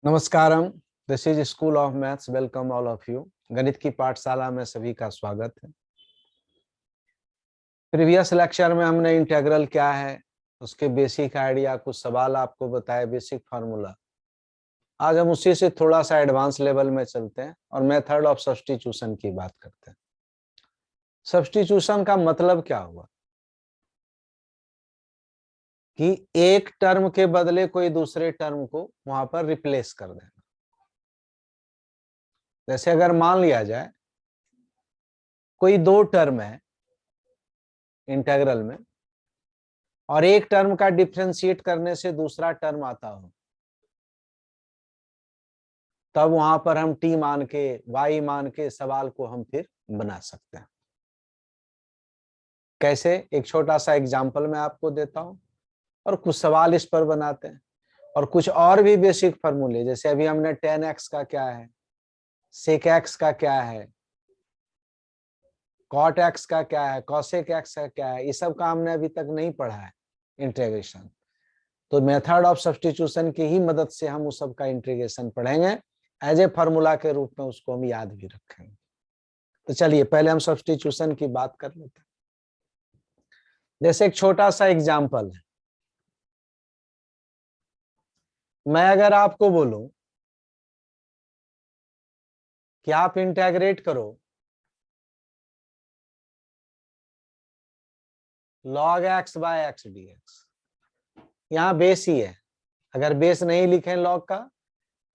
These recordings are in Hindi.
नमस्कारम। This is school of maths. Welcome all of you. गणित की पाठशाला में सभी का स्वागत है। प्रीवियस लेक्चर में हमने इंटीग्रल क्या है उसके बेसिक आइडिया, कुछ सवाल आपको बताए, बेसिक फार्मूला। आज हम उसी से थोड़ा सा एडवांस लेवल में चलते हैं और मेथड ऑफ सब्स्टिट्यूशन की बात करते हैं। सब्स्टिट्यूशन का मतलब क्या हुआ कि एक टर्म के बदले कोई दूसरे टर्म को वहां पर रिप्लेस कर देना। जैसे अगर मान लिया जाए कोई दो टर्म है इंटीग्रल में और एक टर्म का डिफरेंशिएट करने से दूसरा टर्म आता हो, तब वहां पर हम टी मान के, वाई मान के सवाल को हम फिर बना सकते हैं। कैसे? एक छोटा सा एग्जांपल मैं आपको देता हूं और कुछ सवाल इस पर बनाते हैं और कुछ और भी बेसिक फार्मूले। जैसे अभी हमने tan x का क्या है, sec x का क्या है, cot x का क्या है, cosec x का क्या है, ये सब का हमने अभी तक नहीं पढ़ा है इंटीग्रेशन। तो मेथड ऑफ सब्स्टिट्यूशन की ही मदद से हम उस सब का इंटीग्रेशन पढ़ेंगे। एज ए फार्मूला के रूप में उसको हम याद भी रखेंगे। तो चलिए पहले हम सब्स्टिट्यूशन की बात कर लेते हैं। जैसे एक छोटा सा एग्जांपल है, मैं अगर आपको बोलूं कि आप इंटीग्रेट करो log x by x d x. यहाँ बेस ही है, अगर बेस नहीं लिखे log का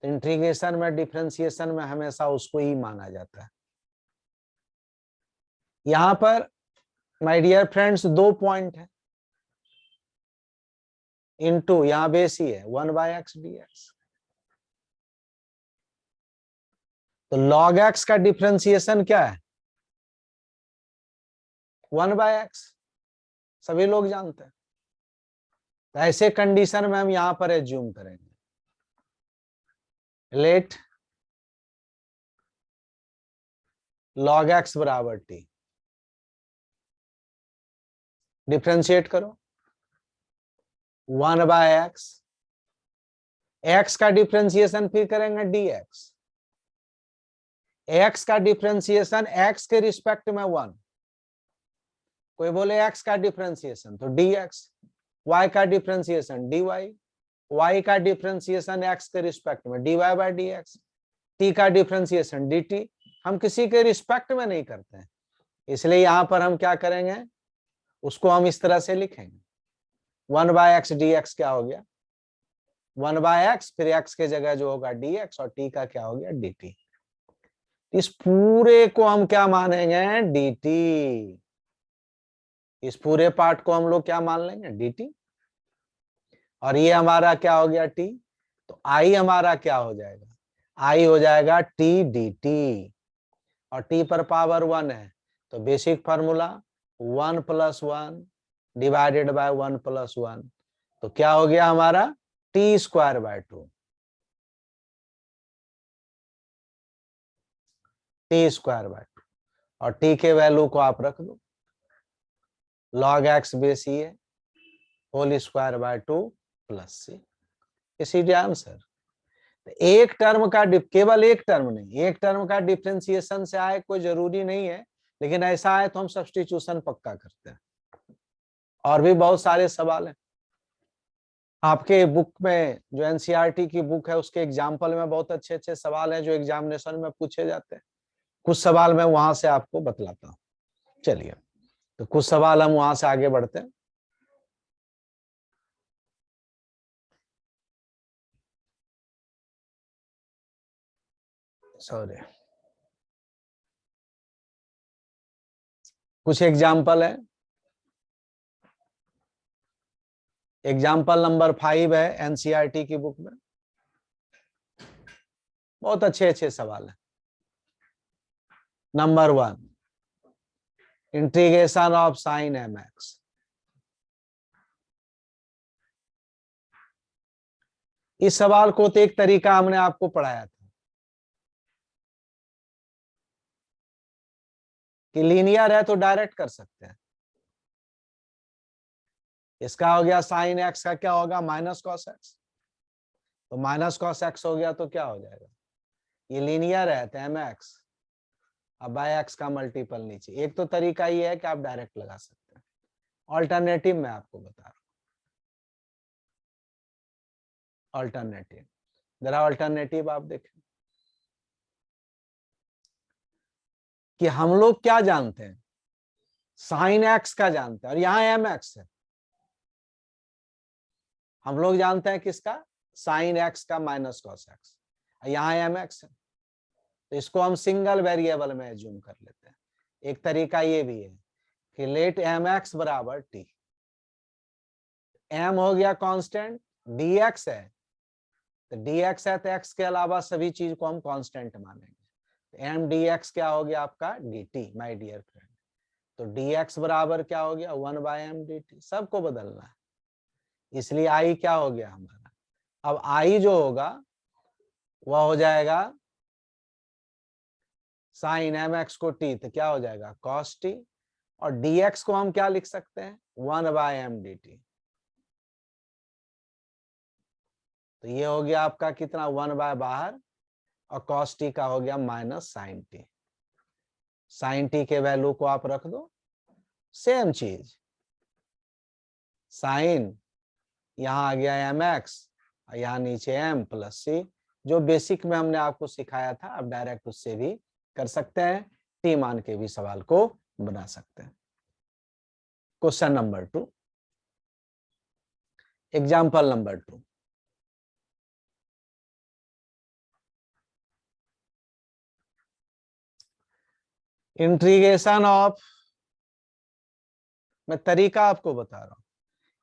तो इंटीग्रेशन में, डिफरेंशिएशन में हमेशा उसको ही माना जाता है। यहां पर माय डियर फ्रेंड्स दो पॉइंट है, इनटू यहाँ बेस ही है 1 बाय एक्स डी एक्स। तो log x का डिफरेंशिएशन क्या है? 1 बाय एक्स, सभी लोग जानते हैं। तो ऐसे कंडीशन में हम यहां पर एज्यूम करेंगे लेट log x बराबर t। डिफरेंशिएट करो 1 बाय एक्स, एक्स का डिफरेंशिएशन फिर करेंगे dx, एक्स का डिफरेंशिएशन एक्स के रिस्पेक्ट में 1। कोई बोले एक्स का डिफरेंशिएशन तो dx, y का डिफरेंशिएशन dy, y का डिफरेंशिएशन x के रिस्पेक्ट में dy बाय dx, t का डिफरेंशिएशन dt। हम किसी के रिस्पेक्ट में नहीं करते हैं, इसलिए यहां पर हम क्या करेंगे, उसको हम इस तरह से लिखेंगे 1 बाय एक्स डी एक्स क्या हो गया 1 बाय एक्स, फिर x के जगह जो होगा dx और t का क्या हो गया dt। इस पूरे को हम क्या मानेंगे dt, इस पूरे पार्ट को हम लोग क्या मान लेंगे dt। और ये हमारा क्या हो गया t, तो i हमारा क्या हो जाएगा, i हो जाएगा t dt और t पर पावर 1 है तो बेसिक फार्मूला 1 + 1 डिवाइडेड बाय 1 + 1, तो क्या हो गया हमारा t²/2, t²/2। और t के वैल्यू को आप रख दो, log x बेस ही है होल² + c, इसी आंसर। एक टर्म का केवल एक टर्म नहीं, एक टर्म का डिफरेंशिएशन से आए कोई जरूरी नहीं है, लेकिन ऐसा आए तो हम सब्स्टिट्यूशन पक्का करते हैं। और भी बहुत सारे सवाल हैं आपके बुक में, जो एनसीईआरटी की बुक है उसके एग्जाम्पल में बहुत अच्छे अच्छे सवाल हैं जो एग्जामिनेशन में पूछे जाते हैं। कुछ सवाल मैं वहां से आपको बतलाता हूँ। चलिए तो कुछ सवाल हम वहां से आगे बढ़ते हैं। सॉरी, कुछ एग्जाम्पल है। एग्जाम्पल नंबर 5 है एनसीईआरटी की बुक में, बहुत अच्छे अच्छे सवाल है। Number 1, integration of sine mx। इस सवाल को तो एक तरीका हमने आपको पढ़ाया था कि लीनियर है तो डायरेक्ट कर सकते हैं। इसका हो गया साइन x का क्या होगा -cos x, तो माइनस कॉस एक्स हो गया तो क्या हो जाएगा, ये लीनियर है तो एम एक्स, अब बाय एक्स का मल्टीपल नीचे। एक तो तरीका ये है कि आप डायरेक्ट लगा सकते हैं, ऑल्टरनेटिव मैं आपको बता रहा हूं। ऑल्टरनेटिव, जरा ऑल्टरनेटिव आप देखें कि हम लोग क्या जानते हैं, साइन एक्स का जानते हैं, और यहां एम एक्स है। हम लोग जानते हैं किसका, साइन एक्स का माइनस कॉस एक्स, यहां एम एक्स है, तो इसको हम सिंगल वेरिएबल में एज्यूम कर लेते हैं। एक तरीका ये भी है कि लेट एम एक्स बराबर टी, एम हो गया कांस्टेंट, डी एक्स है, तो डी एक्स है तो एक्स के अलावा सभी चीज को हम कांस्टेंट मानेंगे, एम डी एक्स क्या हो गया आपका d t, my dear friend. तो डी एक्स बराबर क्या हो गया 1/m/dt, सबको बदलना है, इसलिए आई क्या हो गया हमारा, अब आई जो होगा वह हो जाएगा साइन एम एक्स को टी, तो क्या हो जाएगा कॉस टी, और dx को हम क्या लिख सकते हैं 1/m/dt। तो ये हो गया आपका कितना 1 बाहर, और cos t का हो गया minus sine t. Sine t के वैल्यू को आप रख दो, सेम चीज, साइन यहां आ गया एम एक्स, यहां नीचे एम प्लस सी, जो बेसिक में हमने आपको सिखाया था, अब डायरेक्ट उससे भी कर सकते हैं, टी मान के भी सवाल को बना सकते हैं। Question number 2, example number 2, integration of, मैं तरीका आपको बता रहा हूं,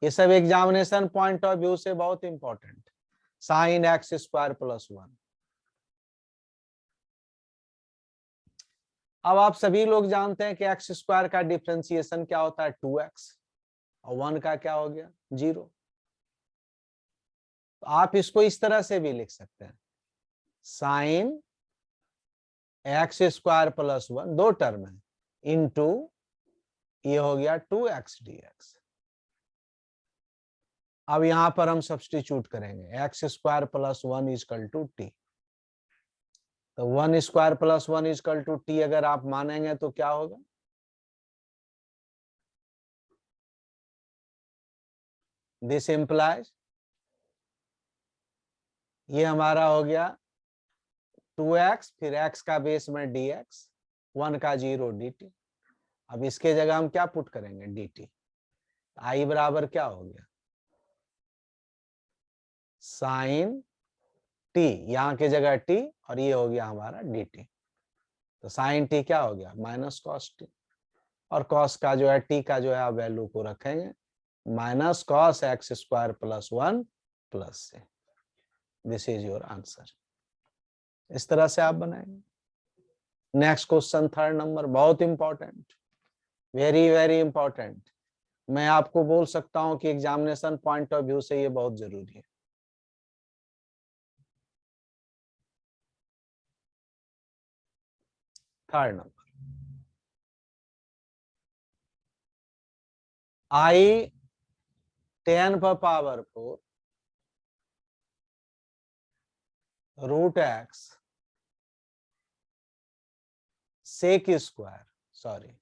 ये सब एग्जामिनेशन पॉइंट ऑफ व्यू से बहुत important, sine x square plus 1। अब आप सभी लोग जानते हैं कि एक्स स्क्वायर का डिफरेंशिएशन क्या होता है 2x, और 1 का क्या हो गया 0। तो आप इसको इस तरह से भी लिख सकते हैं, साइन एक्स स्क्वायर प्लस 1, दो टर्म है, इंटू ये हो गया 2x dx। अब यहां पर हम सब्सटीट्यूट करेंगे, x square plus 1 equal to t, तो 1 square plus 1 equal to t अगर आप मानेंगे तो क्या होगा, दिस इंप्लाइज, ये हमारा हो गया 2x, फिर x का बेस में dx, 1 का 0 dt। अब इसके जगह हम क्या पुट करेंगे dt, आई बराबर क्या हो गया साइन टी, यहां की जगह टी, और ये हो गया हमारा dt। तो साइन टी क्या हो गया माइनस कॉस टी, और कॉस का जो है टी का जो है आप वैल्यू को रखेंगे minus cos x square plus 1 plus से, दिस इज योर आंसर। इस तरह से आप बनाएंगे। नेक्स्ट क्वेश्चन थर्ड नंबर, बहुत इंपॉर्टेंट, वेरी वेरी इंपॉर्टेंट, मैं आपको बोल सकता हूं कि एग्जामिनेशन पॉइंट ऑफ व्यू से ये बहुत जरूरी है। थर्ड नंबर, आई 10 पर power 4 root x sec square, sorry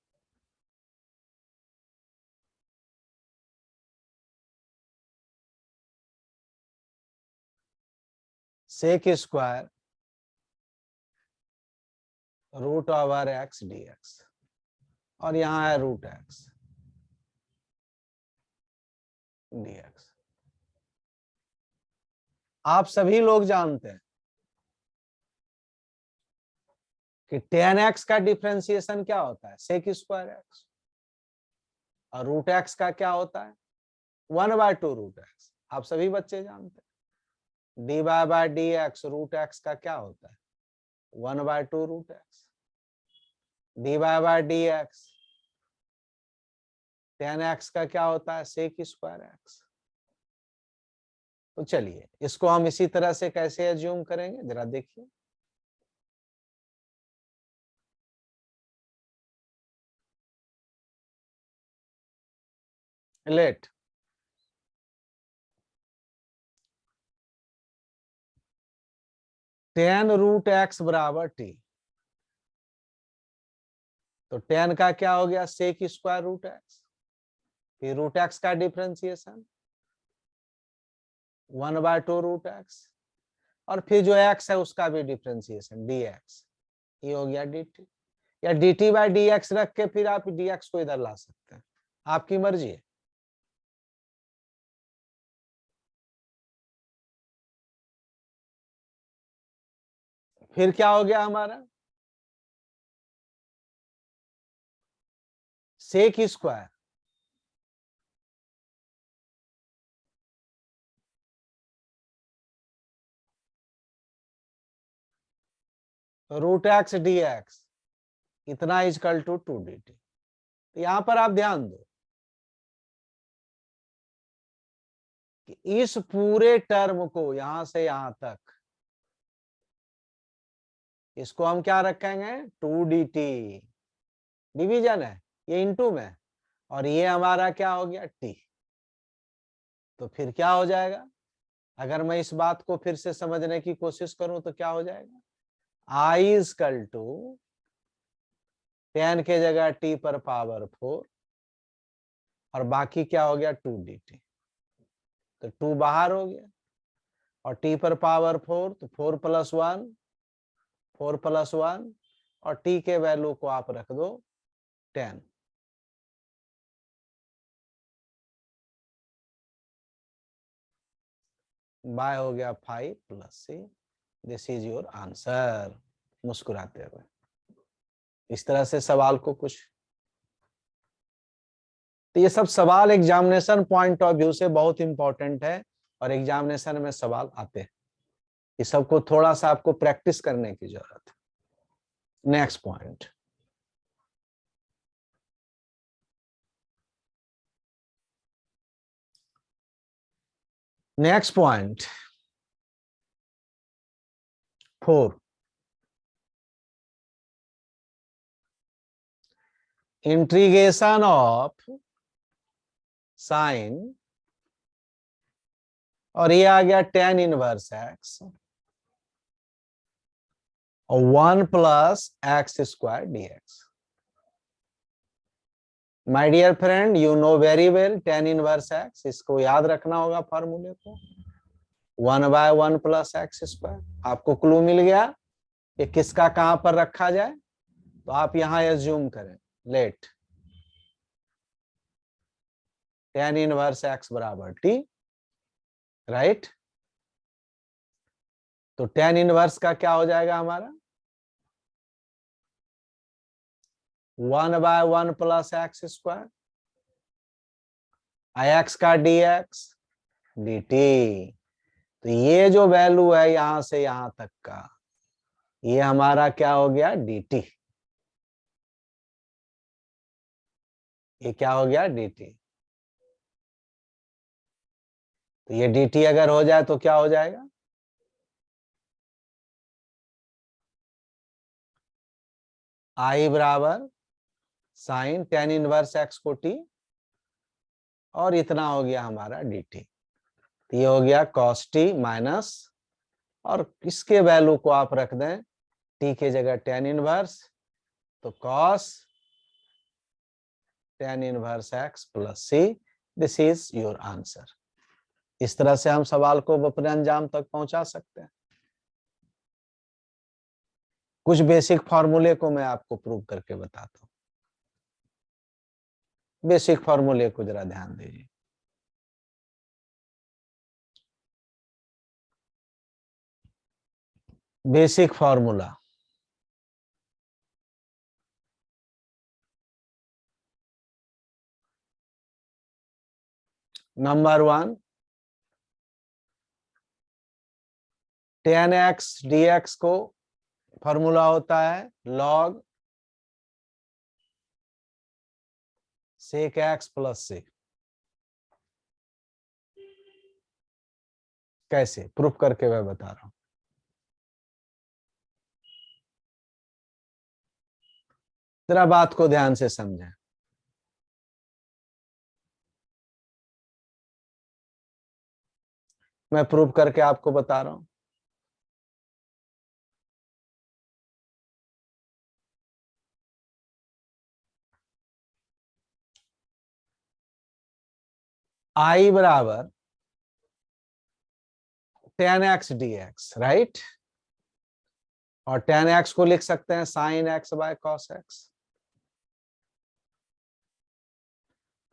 sec square root over x dx, और यहां है रूट एक्स dx। आप सभी लोग जानते हैं कि 10x का डिफरेंशिएशन क्या होता है सेक स्क्वायर एक्स, और रूट एक्स का क्या होता है 1/2 रूट एक्स, आप सभी बच्चे जानते हैं। dy by d x root x का क्या होता है 1/2 root x, dy by d x 10x का क्या होता है सेक स्क्वायर एक्स। तो चलिए इसको हम इसी तरह से कैसे एज्यूम करेंगे जरा देखिए, लेट tan√x बराबर t, तो tan का क्या हो गया sec स्क्वायर रूट एक्स, फिर रूट एक्स का डिफरेंशिएशन 1/2 √x, और फिर जो x है उसका भी डिफरेंशिएशन dx, ये हो गया dt, या dt/dx रख के फिर आप dx को इधर ला सकते हैं, आपकी मर्जी है। फिर क्या हो गया हमारा सेक स्क्वायर √x dx इतना इजकल टू 2dt। तो यहां पर आप ध्यान दो कि इस पूरे टर्म को यहां से यहां तक इसको हम क्या रखेंगे 2dt, डिवीजन है ये इनटू में, और ये हमारा क्या हो गया t। तो फिर क्या हो जाएगा, अगर मैं इस बात को फिर से समझने की कोशिश करूं तो क्या हो जाएगा i इजकल टू 10 के जगह t पर पावर 4, और बाकी क्या हो गया 2dt, तो 2 बाहर हो गया, और t पर पावर 4 तो 4 + 1, 4 + 1, और t के वैल्यू को आप रख दो 10। बाय हो गया 5 + 6, दिस इज योर आंसर, मुस्कुराते हुए। इस तरह से सवाल को कुछ, तो ये सब सवाल एग्जामिनेशन पॉइंट ऑफ व्यू से बहुत इंपॉर्टेंट है, और एग्जामिनेशन में सवाल आते हैं, ये सबको थोड़ा सा आपको प्रैक्टिस करने की जरूरत है। Next point, next point 4, integration of sine, और ये आ गया tan इनवर्स x और 1 + x² dx। My dear friend, you know very well tan inverse x, इसको याद रखना होगा फॉर्मूले को, 1/1 + x²। आपको क्लू मिल गया कि किसका कहां पर रखा जाए, तो आप यहां एज्यूम करें, लेट tan इनवर्स x बराबर t, राइट। तो tan इनवर्स का क्या हो जाएगा हमारा 1/1 + x², x का dx dt, तो ये जो वैल्यू है यहां से यहां तक का, ये हमारा क्या हो गया dt, ये क्या हो गया dt। तो ये dt अगर हो जाए तो क्या हो जाएगा i बराबर साइन tan इनवर्स x को t, और इतना हो गया हमारा dt, तो ये हो गया cos t माइनस, और इसके वैल्यू को आप रख दें t के जगह tan इनवर्स, तो cos tan inverse x + c, this is your answer. इस तरह से हम सवाल को अपने अंजाम तक पहुंचा सकते हैं। कुछ बेसिक फॉर्मूले को मैं आपको प्रूव करके बताता हूं, बेसिक फॉर्मूले को जरा ध्यान दीजिए। Basic formula, number 1, tan x dx को फॉर्मूला होता है log sec x + c। कैसे प्रूफ करके मैं बता रहा हूं, जरा बात को ध्यान से समझें। मैं प्रूफ करके आपको बता रहा हूं। आई बराबर tan x d x, right. और टेन एक्स को लिख सकते हैं sine x by cos x.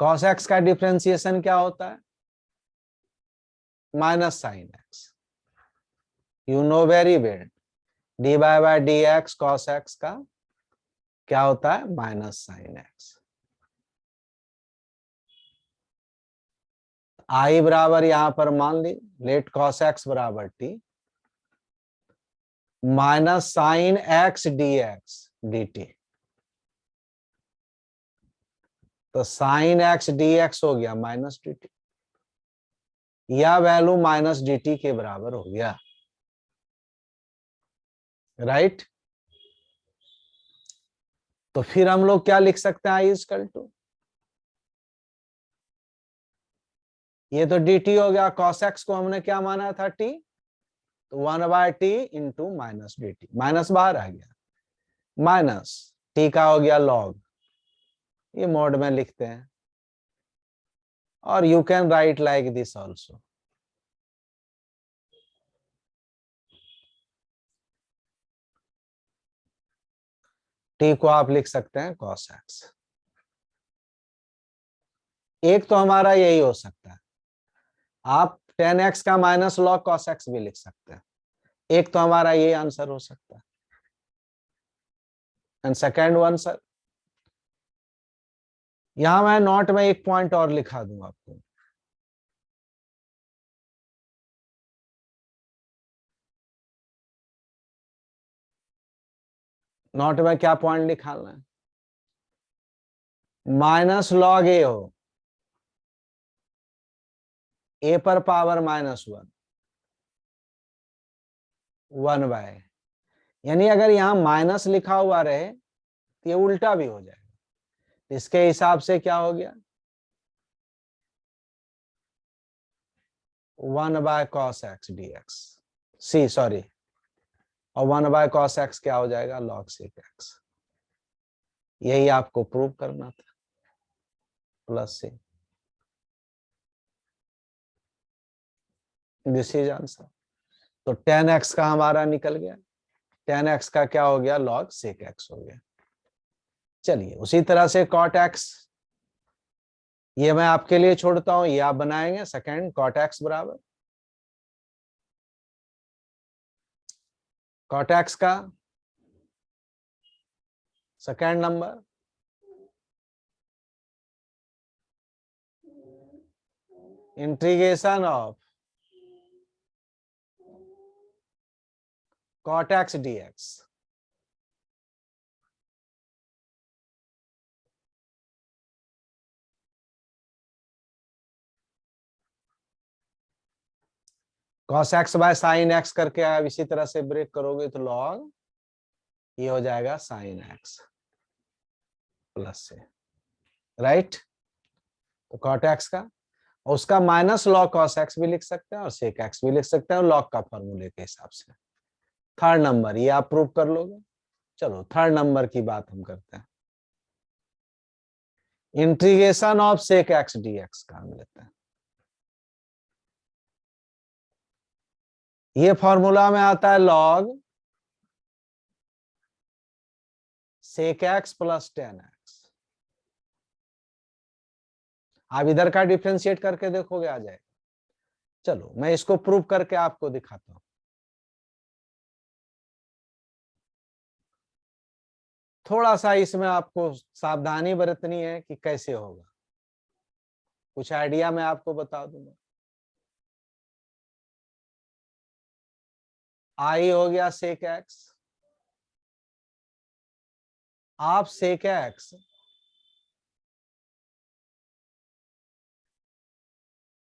Cos x का डिफरेंशिएशन क्या होता है? Minus sine x. You know very well, d y by d x cos x का क्या होता है? Minus sine x. आई बराबर यहां पर मान ली लेट कॉस एक्स बराबर T minus sine x d x D T. तो साइन एक्स डी एक्स हो गया माइनस डी टी, या वैल्यू माइनस डी टी के बराबर हो गया, राइट। तो फिर हम लोग क्या लिख सकते हैं? आई इजकल टू, ये तो डी टी हो गया, कॉस एक्स को हमने क्या माना था? टी। तो 1/t into minus D T, minus बाहर आ गया, माइनस टी का हो गया लॉग, ये मोड में लिखते हैं। और you can write like this also. T को आप लिख सकते हैं कॉस एक्स। एक तो हमारा यही हो सकता है, आप टेन एक्स का माइनस लॉग कॉस एक्स भी लिख सकते हैं। एक तो हमारा ये आंसर हो सकता है। एंड सेकेंड वन सर, यहां मैं नोट में एक पॉइंट और लिखा दूं आपको। नोट में क्या पॉइंट निकालना है? माइनस लॉग ए हो, ए पर पावर -1, 1/, यानी अगर यहां माइनस लिखा हुआ रहे तो ये उल्टा भी हो जाएगा। इसके हिसाब से क्या हो गया? 1/cos x dx, सी सॉरी, और 1/cos x क्या हो जाएगा? log sec x। यही आपको प्रूव करना था, प्लस से। This is answer. तो tan x का हमारा निकल गया, tan x का क्या हो गया? log sec x हो गया। चलिए उसी तरह से cot x, ये मैं आपके लिए छोड़ता हूं, ये आप बनाएंगे। सेकेंड cot x बराबर cot x का second number integration of cot x dx। cos x by sine x करके आप इसी तरह से ब्रेक करोगे तो log ये हो जाएगा साइन x प्लस से, राइट। तो cot x का, और उसका माइनस log cos x भी लिख सकते हैं और sec x भी लिख सकते हैं log का फॉर्मूले के हिसाब से। थर्ड नंबर ये आप प्रूव कर लोगे। चलो थर्ड नंबर की बात हम करते हैं। Integration of sec x dx का हम लेते हैं। ये फॉर्मूला में आता है log sec x plus tan x। आप इधर का डिफरेंशिएट करके देखोगे आ जाएगा। चलो मैं इसको प्रूव करके आपको दिखाता हूं। थोड़ा सा इसमें आपको सावधानी बरतनी है कि कैसे होगा, कुछ आइडिया मैं आपको बता दूंगा। आई हो गया sec x, आप sec x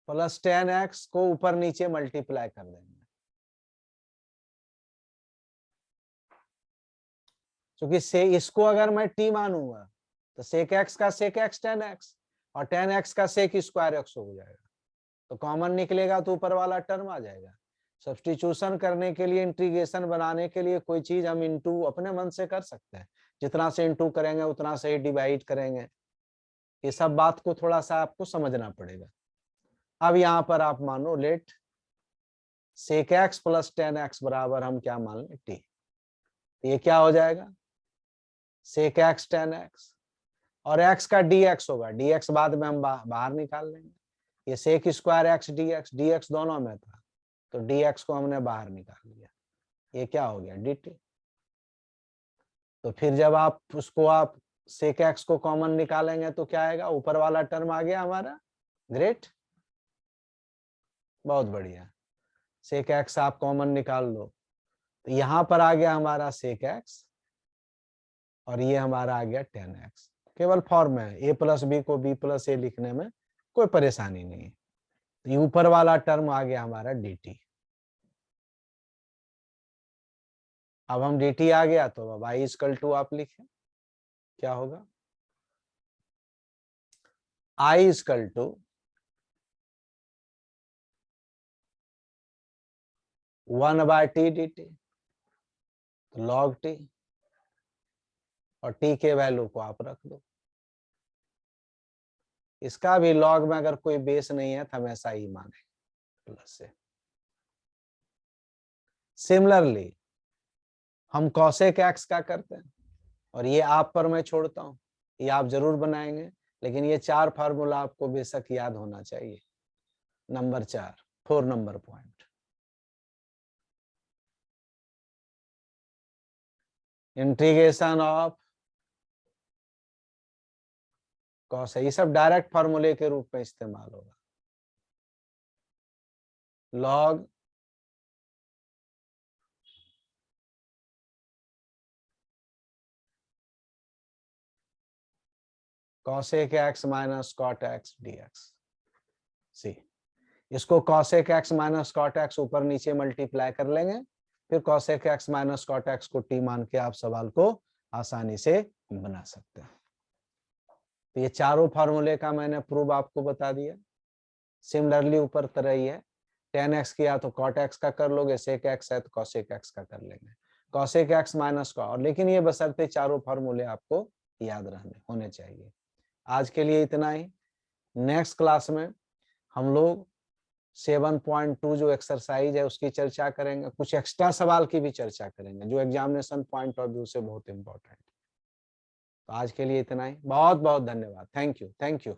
plus tan x को ऊपर नीचे मल्टीप्लाई कर देंगे, क्योंकि से इसको अगर मैं t मानूंगा तो sec x का sec x tan x और tan x का sec स्क्वायर x हो जाएगा। तो कॉमन निकलेगा तो ऊपर वाला टर्म आ जाएगा। सब्स्टिट्यूशन करने के लिए, इंटीग्रेशन बनाने के लिए कोई चीज हम इंटू अपने मन से कर सकते हैं, जितना से इंटू करेंगे उतना से डिवाइड करेंगे। ये सब बात को थोड़ा सा आपको समझना पड़ेगा। अब यहाँ पर आप मानो let sec x plus tan x बराबर हम क्या मान लें t। ये क्या हो जाएगा sec x tan x और x का dx होगा, dx बाद में हम बाहर निकाल लेंगे। ये sec स्क्वायर x dx दोनों में था तो dx को हमने बाहर निकाल लिया, ये क्या हो गया dt। तो फिर जब आप उसको आप sec x को कॉमन निकालेंगे तो क्या आएगा, ऊपर वाला टर्म आ गया हमारा, ग्रेट, बहुत बढ़िया। sec x आप कॉमन निकाल लो तो यहां पर आ गया हमारा sec x और ये हमारा आ गया tan x। केवल फॉर्म है, a प्लस बी को b प्लस ए लिखने में कोई परेशानी नहीं है। ये ऊपर वाला टर्म आ गया हमारा dt। अब हम dt आ गया तो अब y इक्वल टू आप लिखें क्या होगा, i equal to 1/t dt, log t, और t के वैल्यू को आप रख दो। इसका भी लॉग में अगर कोई बेस नहीं है तो हमेशा ही माने प्लस से। सिमिलरली हम cosec x का करते हैं और ये आप पर मैं छोड़ता हूं, ये आप जरूर बनाएंगे, लेकिन ये 4 फार्मूला आपको बेशक याद होना चाहिए। Number 4 number point, integration of cos, ये सब डायरेक्ट फार्मूले के रूप में इस्तेमाल होगा। Log cosec x minus cot x dx। सी, इसको cosec x minus cot x ऊपर नीचे मल्टीप्लाई कर लेंगे, फिर cosec x minus cot x को t मान के आप सवाल को आसानी से बना सकते हैं। तो ये चारों फार्मूले का मैंने प्रूफ आपको बता दिया। सिमिलरली ऊपर तरह ही है, tan x किया तो cot x का कर लोगे, sec x है तो cosec x का कर लेंगे, cosec x माइनस का, और लेकिन ये बशर्ते चारों फार्मूले आपको याद रहने होने चाहिए। आज के लिए इतना ही। नेक्स्ट क्लास में हम लोग 7.2 जो एक्सरसाइज है उसकी चर्चा करेंगे, कुछ एक्स्ट्रा सवाल की भी चर्चा करेंगे जो एग्जामिनेशन पॉइंट ऑफ व्यू से बहुत इंपॉर्टेंट है। तो आज के लिए इतना ही, बहुत बहुत धन्यवाद, थैंक यू।